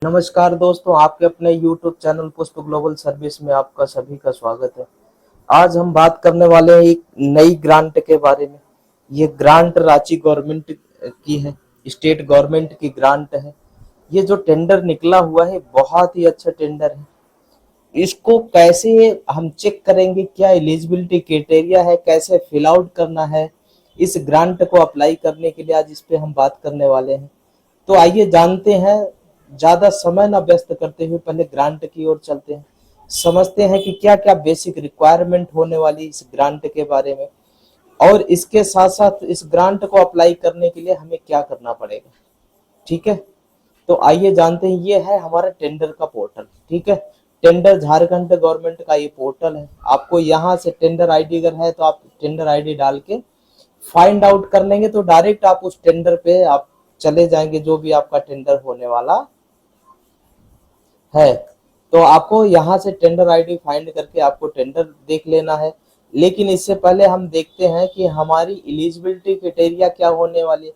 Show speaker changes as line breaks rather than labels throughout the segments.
नमस्कार दोस्तों, आपके अपने YouTube चैनल पुष्प ग्लोबल सर्विस में आपका सभी का स्वागत है। आज हम बात करने वाले हैं एक नई ग्रांट के बारे में। ये ग्रांट रांची गवर्नमेंट की है, स्टेट गवर्नमेंट की ग्रांट है। ये जो टेंडर निकला हुआ है बहुत ही अच्छा टेंडर है। इसको कैसे हम चेक करेंगे, क्या एलिजिबिलिटी क्राइटेरिया है, कैसे फिल आउट करना है इस ग्रांट को अप्लाई करने के लिए, आज इस पे हम बात करने वाले हैं। तो आइए जानते हैं, ज्यादा समय ना व्यस्त करते हुए पहले ग्रांट की ओर चलते हैं, समझते हैं कि क्या क्या बेसिक रिक्वायरमेंट होने वाली इस ग्रांट के बारे में, और इसके साथ साथ इस ग्रांट को अप्लाई करने के लिए हमें क्या करना पड़ेगा। ठीक है, तो आइए जानते हैं। ये है हमारा टेंडर का पोर्टल। ठीक है, टेंडर झारखंड गवर्नमेंट का ये पोर्टल है। आपको यहाँ से टेंडर आईडी अगर है तो आप टेंडर आईडी डाल के फाइंड आउट कर लेंगे, तो डायरेक्ट आप उस टेंडर पे आप चले जाएंगे जो भी आपका टेंडर होने वाला है। तो आपको यहाँ से टेंडर आईडी फाइंड करके आपको टेंडर देख लेना है। लेकिन इससे पहले हम देखते हैं कि हमारी एलिजिबिलिटी क्राइटेरिया क्या होने वाली है,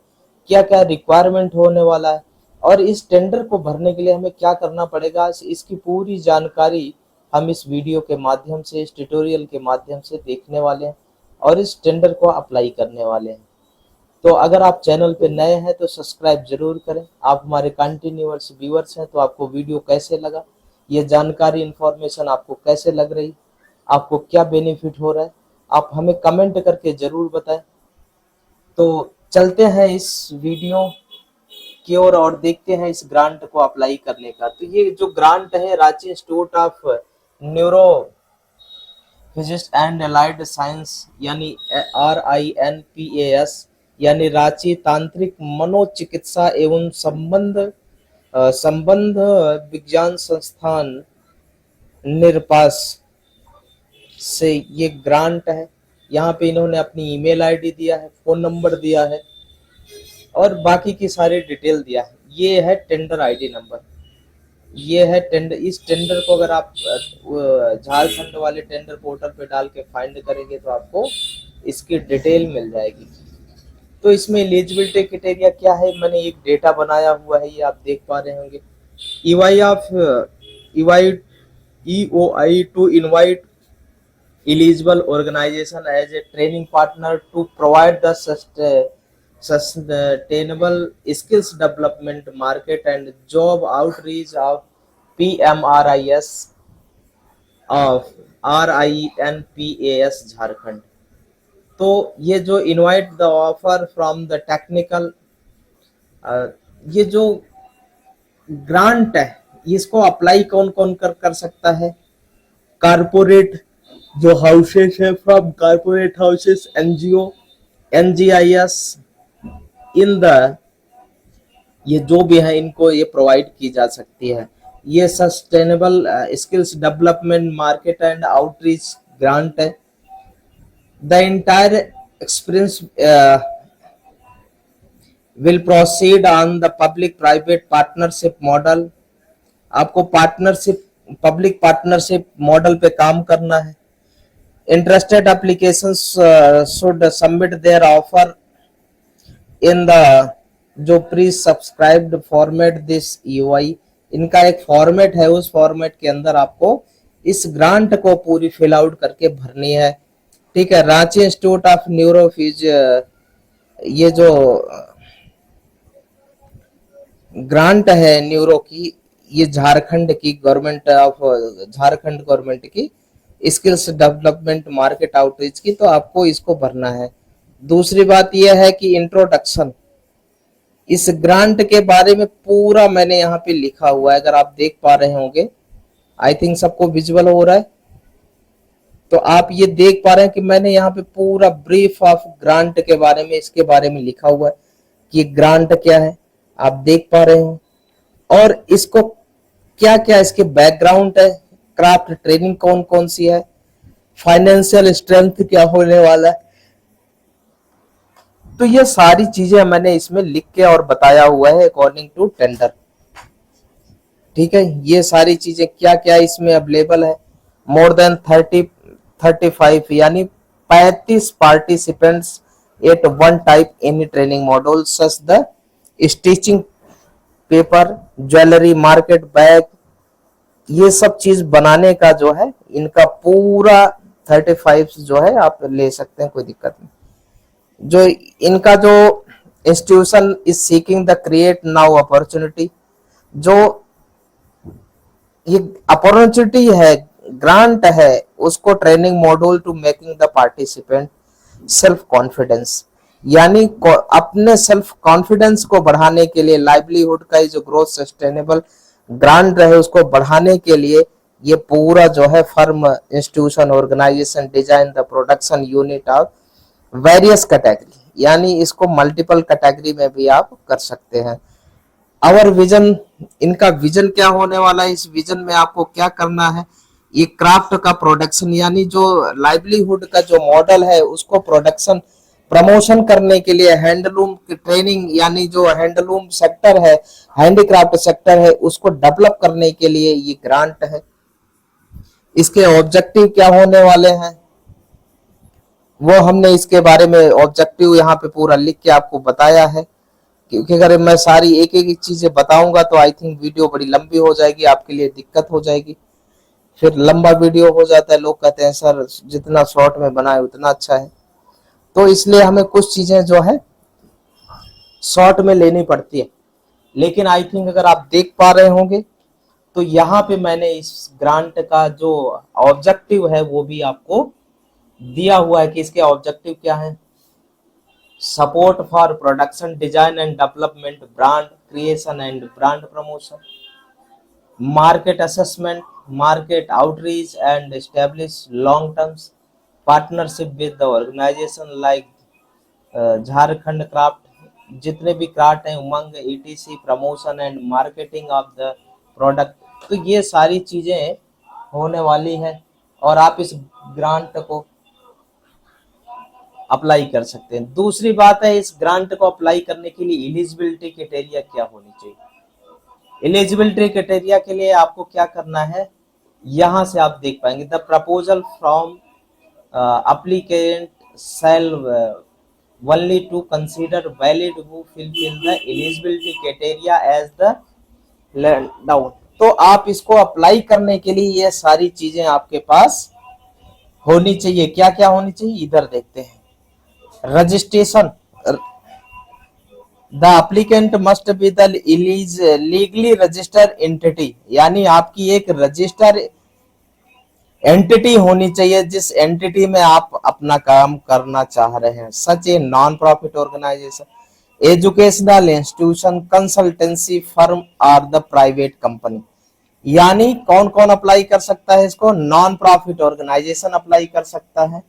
क्या क्या रिक्वायरमेंट होने वाला है, और इस टेंडर को भरने के लिए हमें क्या करना पड़ेगा। इसकी पूरी जानकारी हम इस वीडियो के माध्यम से, इस ट्यूटोरियल के माध्यम से देखने वाले हैं और इस टेंडर को अप्लाई करने वाले हैं। तो अगर आप चैनल पे नए हैं तो सब्सक्राइब जरूर करें। आप हमारे कंटिन्यूअस व्यूअर्स हैं, तो आपको वीडियो कैसे लगा, ये जानकारी इन्फॉर्मेशन आपको कैसे लग रही, आपको क्या बेनिफिट हो रहा है, आप हमें कमेंट करके जरूर बताएं। तो चलते हैं इस वीडियो की ओर और देखते हैं इस ग्रांट को अप्लाई करने का। तो ये जो ग्रांट है Ranchi institute of neuro physics and allied science यानी RINPAS यानी रांची तांत्रिक मनोचिकित्सा एवं संबंध विज्ञान संस्थान निर्पास से ये ग्रांट है। यहाँ पे इन्होंने अपनी ईमेल आईडी दिया है, फोन नंबर दिया है और बाकी की सारी डिटेल दिया है। ये है टेंडर आईडी नंबर, ये है टेंडर। इस टेंडर को अगर आप झारखंड वाले टेंडर पोर्टल पे डाल के फाइंड करेंगे तो आपको इसकी डिटेल मिल जाएगी। तो इसमें एलिजिबिलिटी क्राइटेरिया क्या है, मैंने एक डेटा बनाया हुआ है, ये आप देख पा रहे होंगे। EOI to invite eligible organization as a training partner to provide the sustainable skills development market and job outreach of PMRIS of RINPAS Jharkhand. तो ये जो invite the offer from the technical, ये जो ग्रांट है इसको अप्लाई कौन कौन कर सकता है। कारपोरेट जो हाउसेस है, from corporate houses, NGO, NGIS in the, ये जो भी है इनको ये प्रोवाइड की जा सकती है। ये sustainable skills development market and outreach grant है। The entire experience will proceed on the public private partnership model. आपको पब्लिक पार्टनरशिप मॉडल पे काम करना है। Interested applications should submit their offer in the जो pre-subscribed format this EOI, इनका एक format है, उस फॉर्मेट के अंदर आपको इस ग्रांट को पूरी फिल आउट करके भरनी है। ठीक है, रांची इंस्टीट्यूट ऑफ न्यूरोफिज, ये जो ग्रांट है न्यूरो की, ये झारखंड गवर्नमेंट की स्किल्स डेवलपमेंट मार्केट आउटरीच की, तो आपको इसको भरना है। दूसरी बात यह है कि इंट्रोडक्शन, इस ग्रांट के बारे में पूरा मैंने यहाँ पे लिखा हुआ है, अगर आप देख पा रहे होंगे, आई थिंक सबको विजुअल हो रहा है। तो आप ये देख पा रहे हैं कि मैंने यहाँ पे पूरा ब्रीफ ऑफ ग्रांट के बारे में, इसके बारे में लिखा हुआ है कि ग्रांट क्या है, आप देख पा रहे हो, और इसको क्या क्या इसके बैकग्राउंड है, क्राफ्ट ट्रेनिंग कौन कौन सी है, फाइनेंशियल स्ट्रेंथ क्या होने वाला है। तो ये सारी चीजें मैंने इसमें लिख के और बताया हुआ है अकॉर्डिंग टू टेंडर। ठीक है, ये सारी चीजें क्या क्या इसमें अवेलेबल है। मोर देन 35 यानी 35 participants at one type any training module such the stitching paper, jewellery, market bag, ये सब चीज बनाने का जो है इनका पूरा 35 जो है आप ले सकते हैं, कोई दिक्कत नहीं। जो इनका जो institution is seeking the create now opportunity, जो ये अपॉर्चुनिटी है, ग्रांट है, उसको training module to making the participant self confidence, यानी अपने सेल्फ कॉन्फिडेंस को बढ़ाने के लिए, लाइवलीहुड का जो ग्रोथ सस्टेनेबल ग्रांट रहे उसको बढ़ाने के लिए ये पूरा जो है firm, institution, organisation design the production unit of various category, यानी इसको मल्टीपल कैटेगरी में भी आप कर सकते हैं। आवर विजन, इनका विजन क्या होने वाला है, इस विजन में आपको क्या करना है, ये क्राफ्ट का प्रोडक्शन, यानी जो लाइवलीहुड का जो मॉडल है उसको प्रोडक्शन प्रमोशन करने के लिए, हैंडलूम की ट्रेनिंग, यानी जो हैंडलूम सेक्टर है, हैंडीक्राफ्ट सेक्टर है, उसको डेवलप करने के लिए ये ग्रांट है। इसके ऑब्जेक्टिव क्या होने वाले हैं वो हमने इसके बारे में ऑब्जेक्टिव यहाँ पे पूरा लिख के आपको बताया है, क्योंकि अगर मैं सारी एक एक चीजें बताऊंगा तो आई थिंक वीडियो बड़ी लंबी हो जाएगी, आपके लिए दिक्कत हो जाएगी, फिर लंबा वीडियो हो जाता है, लोग कहते हैं सर जितना शॉर्ट में बनाए उतना अच्छा है, तो इसलिए हमें कुछ चीजें जो है शॉर्ट में लेनी पड़ती है। लेकिन आई थिंक अगर आप देख पा रहे होंगे तो यहाँ पे मैंने इस ग्रांट का जो ऑब्जेक्टिव है वो भी आपको दिया हुआ है कि इसके ऑब्जेक्टिव क्या है। Support for production design and development, brand creation and brand promotion, market assessment, market outreach and establish long terms partnership with the organisation like Jharkhand craft, जितने भी क्राफ्ट हैं, Umang, ETC, promotion and marketing of the product, तो ये सारी चीजें होने वाली है और आप इस ग्रांट को अप्लाई कर सकते हैं। दूसरी बात है, इस ग्रांट को अप्लाई करने के लिए एलिजिबिलिटी क्राइटेरिया क्या होनी चाहिए। एलिजिबिलिटी क्राइटेरिया के लिए आपको क्या करना है, यहां से आप देख पाएंगे, the proposal from applicant shall only to consider valid who fulfill the eligibility criteria as the down। तो आप इसको अप्लाई करने के लिए ये सारी चीजें आपके पास होनी चाहिए। क्या क्या होनी चाहिए इधर देखते हैं। Registration, the applicant must be the legally registered entity, यानी आपकी एक रजिस्टर एंटिटी होनी चाहिए जिस एंटिटी में आप अपना काम करना चाह रहे हैं। Such a non profit organisation, educational institution, consultancy firm और द प्राइवेट कंपनी, यानी कौन कौन अप्लाई कर सकता है इसको, नॉन प्रॉफिट ऑर्गेनाइजेशन अप्लाई कर सकता है,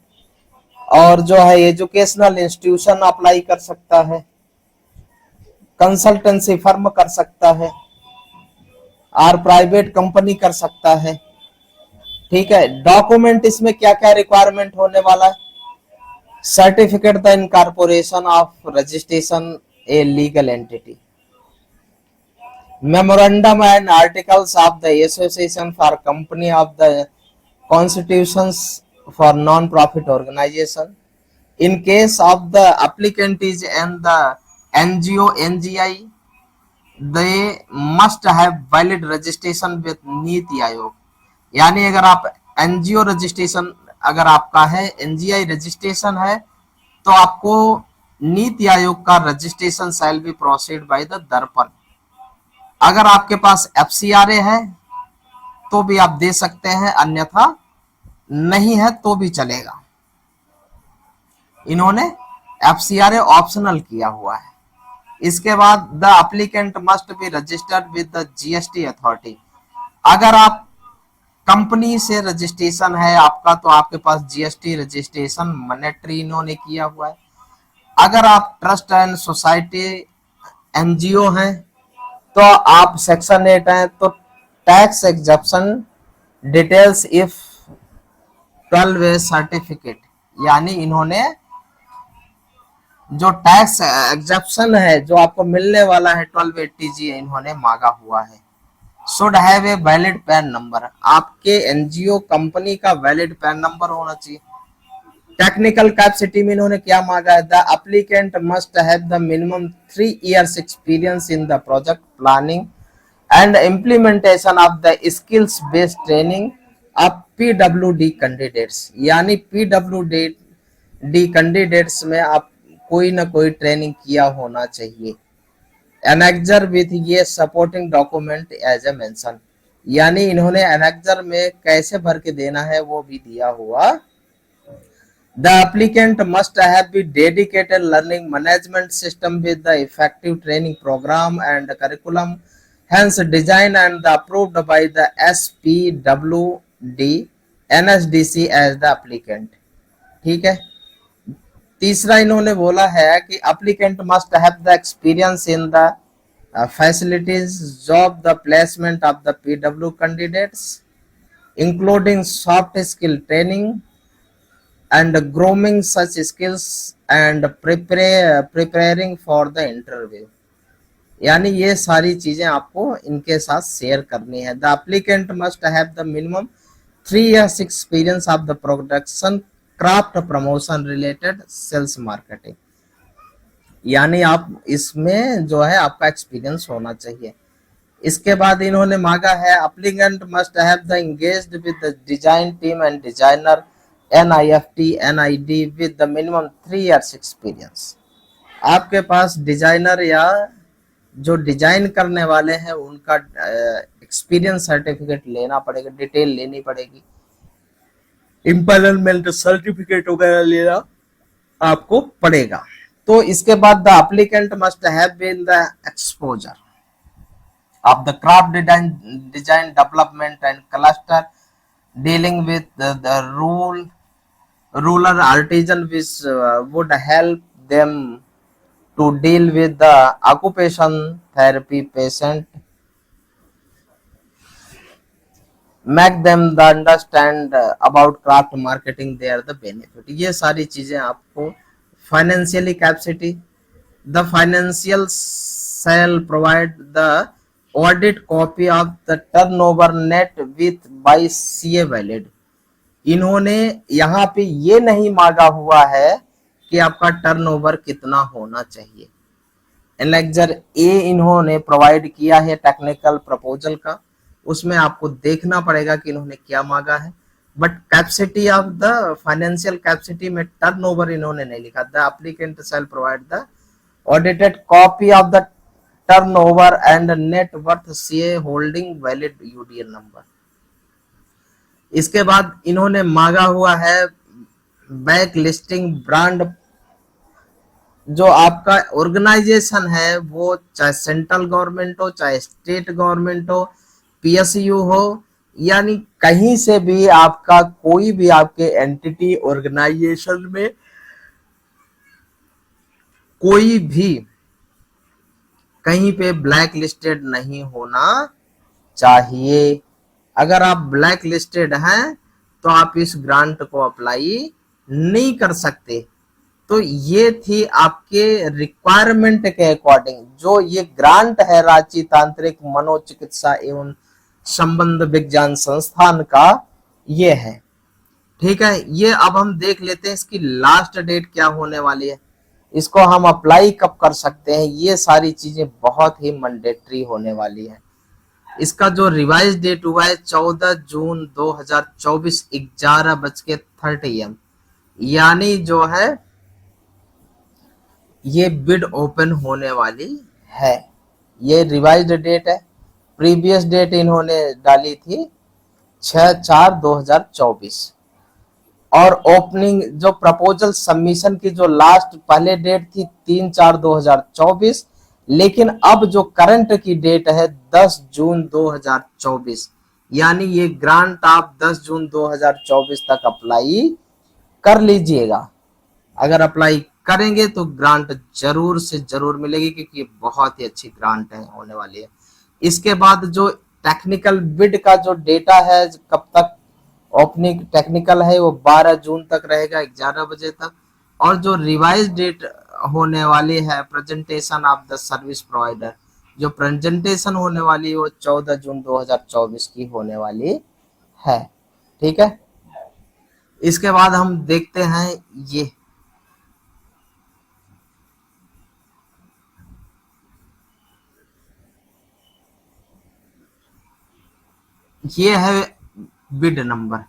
और जो है एजुकेशनल इंस्टीट्यूशन अप्लाई कर सकता है, कंसल्टेंसी फर्म कर सकता है, और प्राइवेट कंपनी कर सकता है। ठीक है। डॉक्यूमेंट इसमें क्या क्या रिक्वायरमेंट होने वाला है, certificate the incorporation of registration a legal entity, memorandum and articles of the association for company of the constitutions for non profit organisation, in case of the applicant is and the NGO NGI, they must have valid registration with NITI Aayog, यानी अगर आप NGO registration अगर आपका है, एनजीआई registration है, तो आपको नीति आयोग का registration shall be proceed by the दर्पण। अगर आपके पास एफसीआरए है तो भी आप दे सकते हैं, अन्यथा नहीं है तो भी चलेगा। इन्होंने एफसीआरए ऑप्शनल किया हुआ है। इसके बाद the applicant must be registered with the GST authority, अगर आप कंपनी से रजिस्ट्रेशन है आपका तो आपके पास जीएसटी रजिस्ट्रेशन मैंडेटरी इन्होंने किया हुआ है। अगर आप ट्रस्ट एंड सोसाइटी एनजीओ हैं तो आप सेक्शन 8 हैं तो tax exemption details if 12 certificate, यानी इन्होंने जो टैक्स एग्जेप्शन है जो आपको मिलने वाला है 1280G इन्होंने मांगा हुआ है। Should have a valid PAN number, आपके एनजीओ कंपनी का वैलिड पैन नंबर होना चाहिए। टेक्निकल कैपेसिटी में इन्होंने क्या मांगा है, the applicant must have the minimum 3 years experience in the project planning and implementation of the skills based training of PWD candidates. यानी PWD कैंडिडेट्स में आप कोई ना कोई ट्रेनिंग किया होना चाहिए। एनेक्जर विथ ये supporting document as a mention, यानी इन्होंने एनेक्जर में कैसे भर के देना है वो भी दिया हुआ। The applicant must have be dedicated learning management system with the effective training programme and curriculum hence designed and approved by the SPWD NSDC as the applicant। ठीक है। तीसरा इन्होंने बोला है कि applicant must have the experience in the facilities job the placement of the PW candidates including soft skill training and grooming such skills and preparing for the interview। यानी ये सारी चीजें आपको इनके साथ शेयर करनी है। The applicant must have the minimum 3 years experience of the production craft promotion related sales marketing, यानी आप इसमें जो है आपका एक्सपीरियंस होना चाहिए। इसके बाद इन्होंने मांगा है applicant must have the engaged with the design team and designer NIFT NID with the minimum 3 years experience. आपके पास डिजाइनर या जो डिजाइन करने वाले हैं उनका एक्सपीरियंस सर्टिफिकेट लेना पड़ेगा, डिटेल लेनी पड़ेगी, एम्पैनलमेंट सर्टिफिकेट वगैरह लेना आपको पड़ेगा। तो इसके बाद the applicant must have been the exposure of the craft design development and cluster dealing with the rural artisan which would help them to deal with the occupation therapy patient, make them the understand about craft marketing their the benefit। ये सारी चीजें आपको financially capacity, the financial shall provide the audit copy of the turnover net with by CA valid। इन्होंने यहाँ पे ये नहीं मांगा हुआ है कि आपका टर्नओवर कितना होना चाहिए। एनेक्जर ए इन्होंने प्रोवाइड किया है टेक्निकल प्रपोजल का, उसमें आपको देखना पड़ेगा कि इन्होंने क्या मांगा है। But capacity of the financial capacity में टर्नओवर इन्होंने नहीं लिखा। The applicant shall provide the audited copy of the turnover and net worth CA holding valid UDN number. इसके बाद इन्होंने मांगा हुआ है बैक लिस्टिंग ब्रांड। जो आपका ऑर्गेनाइजेशन है वो चाहे सेंट्रल गवर्नमेंट हो चाहे स्टेट गवर्नमेंट हो PSU हो, यानी कहीं से भी आपका कोई भी आपके एंटिटी ऑर्गेनाइजेशन में कोई भी कहीं पे ब्लैक लिस्टेड नहीं होना चाहिए। अगर आप ब्लैक लिस्टेड हैं तो आप इस ग्रांट को अप्लाई नहीं कर सकते। तो ये थी आपके रिक्वायरमेंट के अकॉर्डिंग जो ये ग्रांट है रांची तांत्रिक मनोचिकित्सा एवं संबंध विज्ञान संस्थान का, ये है। ठीक है, ये अब हम देख लेते हैं इसकी लास्ट डेट क्या होने वाली है, इसको हम अप्लाई कब कर सकते हैं। ये सारी चीजें बहुत ही मैंडेटरी होने वाली है। इसका जो रिवाइज डेट हुआ है 14 जून 2024 11:30 AM, यानी जो है ये बिड ओपन होने वाली है। ये रिवाइज्ड डेट है। प्रीवियस डेट इन्होंने डाली थी 6/4/2024 और ओपनिंग जो प्रपोजल सबमिशन की जो लास्ट पहले डेट थी 3/4/2024, लेकिन अब जो करंट की डेट है 10 जून 2024, यानी ये ग्रांट आप 10 जून 2024 तक अप्लाई कर लीजिएगा। अगर अप्लाई करेंगे तो ग्रांट जरूर से जरूर मिलेगी, क्योंकि ये बहुत ही अच्छी ग्रांट है होने वाली है। इसके बाद जो टेक्निकल बिड का जो डेटा है, कब तक ओपनिंग टेक्निकल है, वो 12 जून तक रहेगा 11 बजे तक। और जो रिवाइज डेट होने वाली है presentation of the service provider, जो प्रेजेंटेशन होने वाली है वो 14 जून 2024 की होने वाली है। ठीक है, इसके बाद हम देखते हैं ये है बिड नंबर,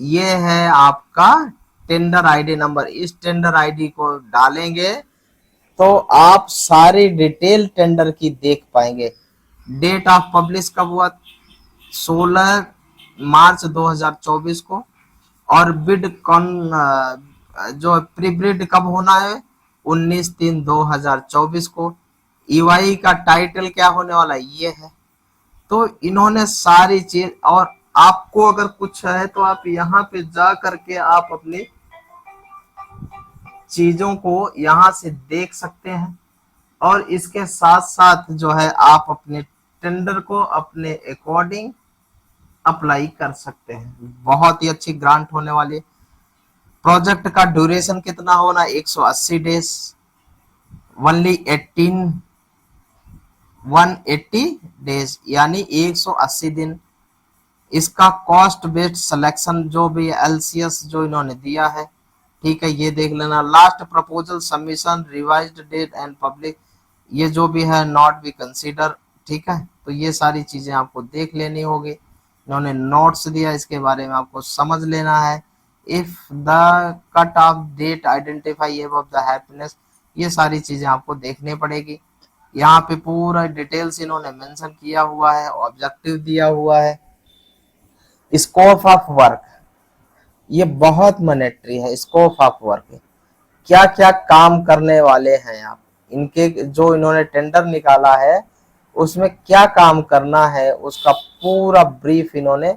ये है आपका टेंडर आईडी नंबर। इस टेंडर आईडी को डालेंगे तो आप सारी डिटेल टेंडर की देख पाएंगे। डेट ऑफ पब्लिश कब हुआ, 16 मार्च 2024 को। और बिड कौन जो प्री बिड कब होना है, 19/3/2024 को। ईवाई का टाइटल क्या होने वाला है, ये है। तो इन्होंने सारी चीज, और आपको अगर कुछ है तो आप यहाँ पे जा करके आप अपनी चीजों को यहाँ से देख सकते हैं। और इसके साथ साथ जो है आप अपने टेंडर को अपने अकॉर्डिंग अप्लाई कर सकते हैं। बहुत ही अच्छी ग्रांट होने वाली है। प्रोजेक्ट का ड्यूरेशन कितना होना, 180 डेज, ओनली 180 डेज, यानी 180 दिन। इसका कॉस्ट बेस्ड सिलेक्शन जो भी एलसीएस जो इन्होंने दिया है, ठीक है, ये देख लेना। Last proposal submission revised date and public, ये जो भी है नॉट बी कंसीडर, ठीक है। तो ये सारी चीजें आपको देख लेनी होगी। इन्होंने नोट्स दिया, इसके बारे में आपको समझ लेना है। If the cut off date identify above the happiness, ये सारी चीजें आपको देखनी पड़ेगी। यहाँ पे पूरा डिटेल्स इन्होंने मेंशन किया हुआ है, ऑब्जेक्टिव दिया हुआ है। स्कोप ऑफ वर्क, ये बहुत मैंडेटरी है। स्कोप ऑफ वर्क, क्या क्या काम करने वाले हैं आप, इनके जो इन्होंने टेंडर निकाला है उसमें क्या काम करना है, उसका पूरा ब्रीफ इन्होंने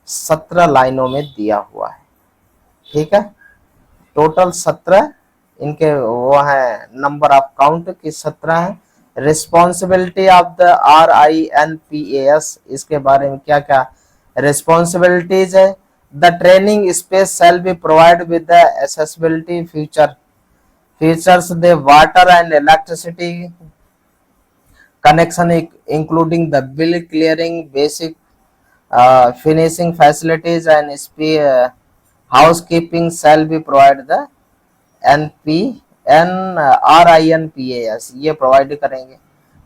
17 लाइनों में दिया हुआ है, ठीक है। टोटल 17 इनके वो है, नंबर ऑफ काउंट की 17 है। रिस्पॉन्सिबिलिटी ऑफ द RINPAS, इसके बारे में क्या क्या रिस्पॉन्सिबिलिटीज है। The training space shall be provide with the accessibility features the water and electricity connection, including the bill clearing, basic finishing facilities and housekeeping shall be provided the RINPAS, ये provide करेंगे,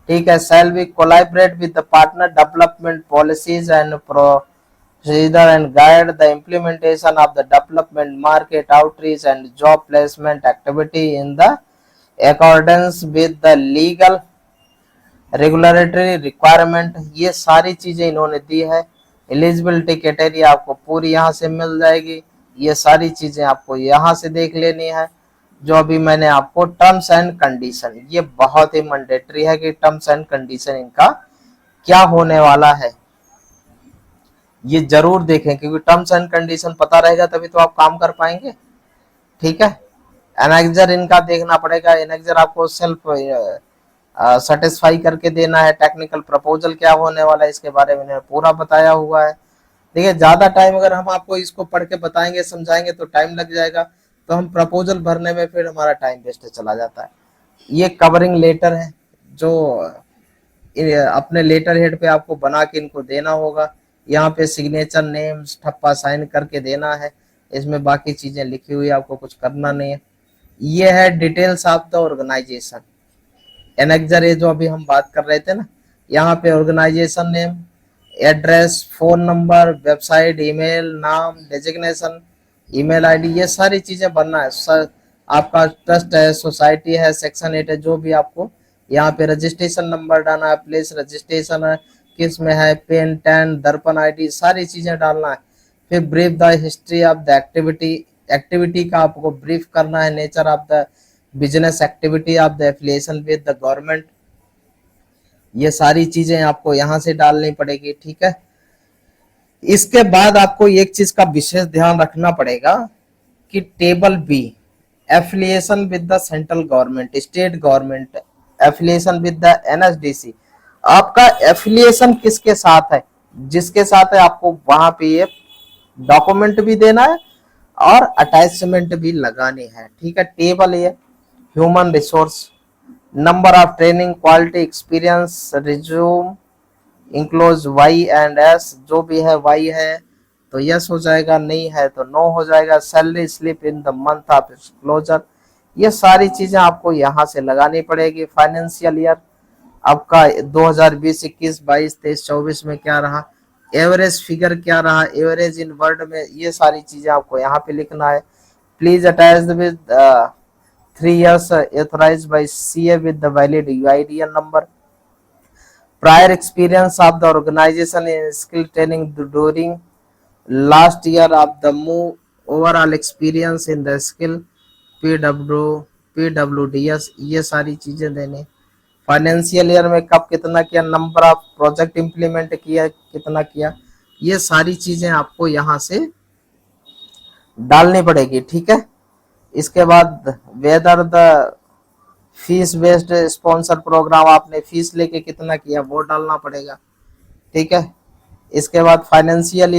ठीक है। shall be collaborate with the partner development policies and procedure and guide the implementation of the development, market outreach and job placement activity in the accordance with the legal regulatory requirement, ये सारी चीजें इन्होंने दी है। Eligibility criteria आपको पूरी यहाँ से मिल जाएगी। ये सारी चीजें आपको यहाँ से देख लेनी है। जो अभी मैंने आपको टर्म्स एंड कंडीशन, ये बहुत ही मैंडेटरी है कि टर्म्स एंड कंडीशन इनका क्या होने वाला है, ये जरूर देखें, क्योंकि टर्म्स एंड कंडीशन पता रहेगा तभी तो आप काम कर पाएंगे, ठीक है। एनेक्जर इनका देखना पड़ेगा। एनेक्जर आपको सेल्फ सेटिस्फाई करके देना है। टेक्निकल प्रपोजल क्या होने वाला है, इसके बारे में पूरा बताया हुआ है। देखिए, ज्यादा टाइम अगर हम आपको इसको पढ़ के बताएंगे समझाएंगे तो टाइम लग जाएगा, तो हम प्रपोजल भरने में फिर हमारा टाइम वेस्ट चला जाता है। ये कवरिंग लेटर है जो अपने लेटर हेड पे आपको बना के इनको देना होगा। यहाँ पे सिग्नेचर, नेम, ठप्पा साइन करके देना है। इसमें बाकी चीजें लिखी हुई, आपको कुछ करना नहीं है। ये है details of the organisation. Annexure ये जो अभी हम बात कर रहे थे ना, यहाँ पे organisation name, address, phone number, website, email, नाम, डेजिग्नेशन, ईमेल आईडी, ये सारी चीजें भरना है। आपका ट्रस्ट है, सोसाइटी है, सेक्शन 8 है, जो भी आपको यहाँ पे रजिस्ट्रेशन नंबर डालना है, प्लेस रजिस्ट्रेशन है, किस में है, पेन, टैन, दर्पण आईडी, सारी चीजें डालना है। फिर brief the history of the activity का आपको ब्रीफ करना है। Nature of the business activity of the affiliation with the government, ये सारी चीजें आपको यहाँ से डालनी पड़ेगी, ठीक है। इसके बाद आपको एक चीज का विशेष ध्यान रखना पड़ेगा कि table B, affiliation with the central government, state government, affiliation with the NSDC, आपका एफिलिएशन किसके साथ है, जिसके साथ है आपको वहां पे ये डॉक्यूमेंट भी देना है और अटैचमेंट भी लगानी है, ठीक है। टेबल ये human resource, number of training, quality, experience, resume, enclose Y and S, जो भी है Y है, तो यस हो जाएगा, नहीं है तो नो हो जाएगा। Salary slip in the month of closure, ये सारी चीजें आपको यहाँ से लगानी पड़ेगी। फाइनेंशियल ईयर आपका 2020, 21, 22, 23, 24 में क्या रहा, एवरेज फिगर क्या रहा, एवरेज इन वर्ड में, ये सारी चीजें आपको यहाँ पे लिखना है। Please attach with 3 years authorized by CA with the valid UIDN number. Prior experience of the organization in skill training during last year of the move, overall experience in the skill, PWDS, ये सारी चीजें देने। Financial year में कब कितना किया, number of project implement किया कितना किया, ये सारी चीजें आपको यहाँ से डालनी पड़ेगी, ठीक है। इसके बाद whether the fees based sponsor programme, आपने फीस लेके कितना किया वो डालना पड़ेगा, ठीक है। इसके बाद फाइनेंशियल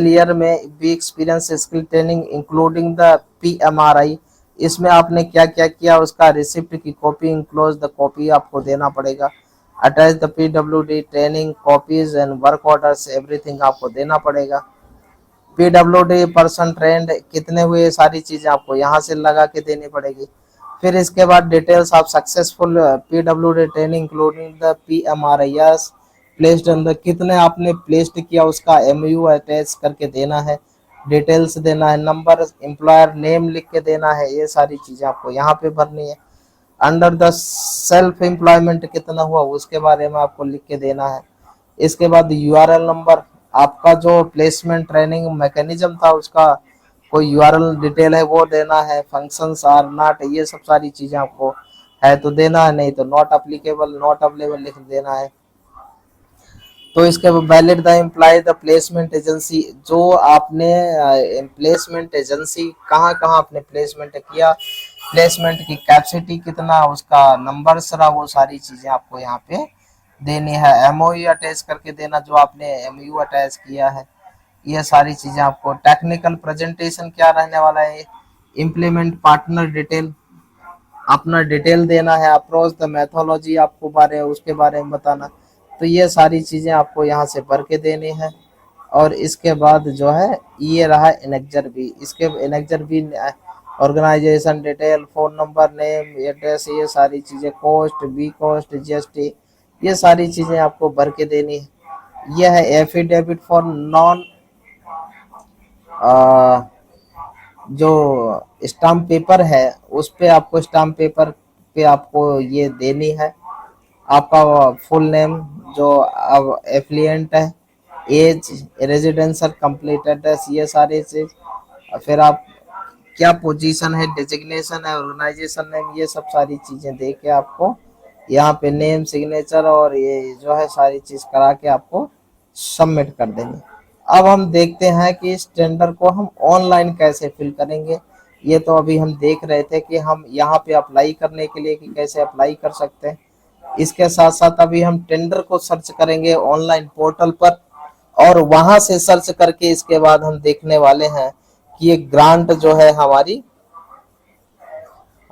ईयर में B experience skill training including the PMRI, इसमें आपने क्या क्या किया उसका रिसिप्ट की कॉपी, इंक्लोज द कॉपी आपको देना पड़ेगा। Attach the PWD training copies and work orders, everything आपको देना पड़ेगा। PWD पर्सन ट्रेंड कितने हुए, सारी चीजें आपको यहाँ से लगा के देनी पड़ेगी। फिर इसके बाद details of successful PWD training including the PMRIs placed अंदर, कितने आपने प्लेस्ड किया उसका MU अटैच करके देना है, डिटेल्स देना है, नंबर, एम्प्लॉयर नेम लिख के देना है, ये सारी चीजें आपको यहाँ पे भरनी है। अंडर द सेल्फ एम्प्लॉयमेंट कितना हुआ उसके बारे में आपको लिख के देना है। इसके बाद URL नंबर, आपका जो प्लेसमेंट ट्रेनिंग मैकेनिज्म था उसका कोई URL डिटेल है वो देना है। फंक्शंस आर नॉट, ये सब सारी चीजें आपको है तो देना है, नहीं तो नॉट अप्लीकेबल, नॉट अवेलेबल लिख देना है। तो इसके valid the employ the placement agency, जो आपने प्लेसमेंट एजेंसी कहाँ कहाँ आपने प्लेसमेंट किया, प्लेसमेंट की कैपेसिटी कितना, उसका नंबर रहा, वो सारी चीजें आपको यहाँ पे देनी है। MOU अटैच करके देना, जो आपने MOU अटैच किया है, ये सारी चीजें आपको। टेक्निकल प्रेजेंटेशन क्या रहने वाला है, इम्प्लीमेंट पार्टनर डिटेल, अपना डिटेल देना है। अप्रोच द मेथोलॉजी आपको उसके बारे में बताना। तो ये सारी चीजें आपको यहाँ से भर के देनी है। और इसके बाद जो है ये रहा एनेक्जर बी, इसके annexure B organisation detail, phone number, name, address, ये सारी चीजें, कॉस्ट, बी कॉस्ट, GST, ये सारी चीजें आपको भर के देनी है। यह है एफिडेविट फॉर नॉन, जो स्टाम्प पेपर है उस पे आपको, स्टाम्प पेपर पे आपको ये देनी है। आपका फुल नेम, जो अब एफ्लुएंट है, एज, रेजिडेंशियल कंप्लीटेड, ये सारी चीज। फिर आप क्या पोजीशन है, डेजिग्नेशन है, ऑर्गेनाइजेशन नेम, ये सब सारी चीजें दे के आपको यहाँ पे नेम, सिग्नेचर और ये जो है सारी चीज करा के आपको सबमिट कर देंगे। अब हम देखते हैं कि इस टेंडर को हम ऑनलाइन कैसे फिल करेंगे। ये तो अभी हम देख रहे थे कि हम यहाँ पे अप्लाई करने के लिए कि कैसे अप्लाई कर सकते हैं। इसके साथ साथ अभी हम टेंडर को सर्च करेंगे ऑनलाइन पोर्टल पर, और वहां से सर्च करके इसके बाद हम देखने वाले हैं कि ये ग्रांट जो है हमारी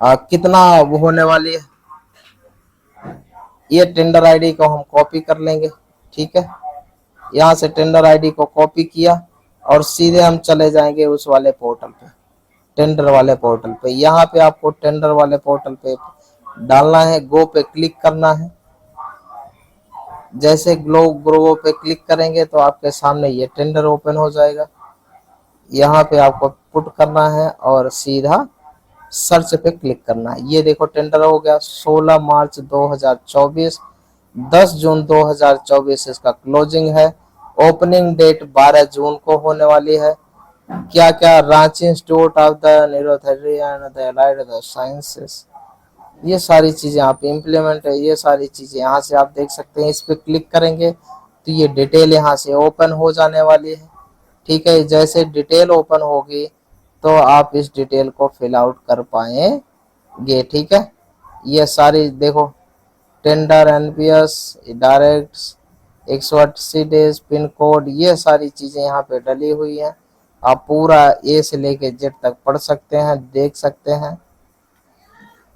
कितना वो होने वाली है। ये टेंडर आईडी को हम कॉपी कर लेंगे, ठीक है। यहाँ से टेंडर आईडी को कॉपी किया और सीधे हम चले जाएंगे उस वाले पोर्टल पे, टेंडर वाले पोर्टल पे। यहाँ पे आपको टेंडर वाले पोर्टल पे डालना है, गो पे क्लिक करना है। जैसे ग्रो पे क्लिक करेंगे तो आपके सामने ये टेंडर ओपन हो जाएगा। यहाँ पे आपको पुट करना है और सीधा सर्च पे क्लिक करना है। ये देखो टेंडर हो गया। 16 मार्च 2024, 10 जून 2024 इसका क्लोजिंग है। ओपनिंग डेट 12 जून को होने वाली है। क्या क्या, Ranchi institute of the neurotherapy and the allied sciences, ये सारी चीजें आप इम्प्लीमेंट है, ये सारी चीजें यहाँ से आप देख सकते हैं। इस पे क्लिक करेंगे तो ये डिटेल यहाँ से ओपन हो जाने वाली है, ठीक है। जैसे डिटेल ओपन होगी तो आप इस डिटेल को फिल आउट कर पाएंगे, ठीक है। ये सारी देखो, tender, NPS, direct, 180 days, pin code, ये सारी चीजें यहाँ पे डली हुई हैं। आप पूरा A से लेके Z तक पढ़ सकते हैं, देख सकते हैं।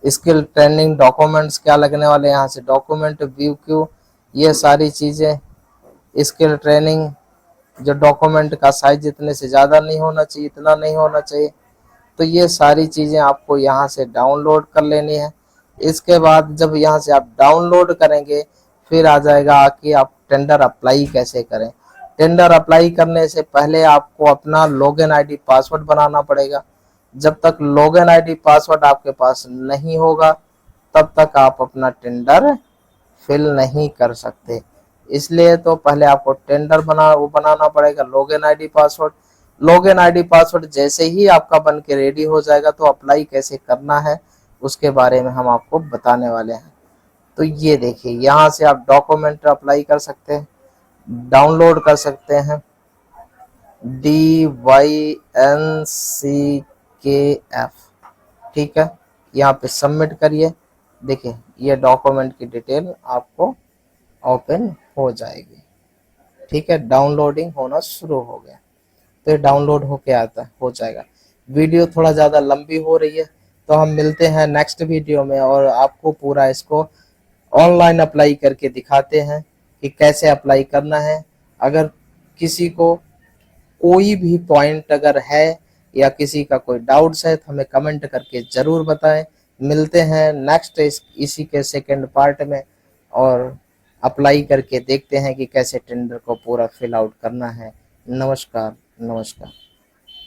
स्किल ट्रेनिंग डॉक्यूमेंट्स क्या लगने वाले, यहाँ से डॉक्यूमेंट व्यू क्यू, ये सारी चीजें। स्किल ट्रेनिंग जो डॉक्यूमेंट का साइज इतने से ज़्यादा नहीं होना चाहिए, इतना नहीं होना चाहिए। तो ये सारी चीज़ें आपको यहाँ से डाउनलोड कर लेनी है। इसके बाद जब यहाँ से आप डाउनलोड करेंगे, फिर आ जाएगा कि आप टेंडर अप्लाई कैसे करें। टेंडर अप्लाई करने से पहले आपको अपना लॉगिन आईडी पासवर्ड बनाना पड़ेगा। जब तक लॉगिन आईडी पासवर्ड आपके पास नहीं होगा, तब तक आप अपना टेंडर फिल नहीं कर सकते। इसलिए तो पहले आपको टेंडर बनाना पड़ेगा, login ID password. Login ID password जैसे ही आपका बन के रेडी हो जाएगा, तो अप्लाई कैसे करना है उसके बारे में हम आपको बताने वाले हैं। तो ये देखिए, यहाँ से आप डॉक्यूमेंट अप्लाई कर सकते हैं, डाउनलोड कर सकते हैं, DYNCKF, ठीक है। यहाँ पे सबमिट करिए। देखिए ये डॉक्यूमेंट की डिटेल आपको ओपन हो जाएगी, ठीक है। डाउनलोडिंग होना शुरू हो गया, तो ये डाउनलोड होके हो जाएगा। वीडियो थोड़ा ज़्यादा लंबी हो रही है, तो हम मिलते हैं नेक्स्ट वीडियो में और आपको पूरा इसको ऑनलाइन अप्लाई करके दिखाते हैं कि कैसे अप्लाई करना है। अगर किसी को कोई भी पॉइंट अगर है या किसी का कोई डाउट्स है, तो हमें कमेंट करके ज़रूर बताएं। मिलते हैं नेक्स्ट इसी के सेकंड पार्ट में, और अप्लाई करके देखते हैं कि कैसे टेंडर को पूरा फिल आउट करना है। नमस्कार नमस्कार।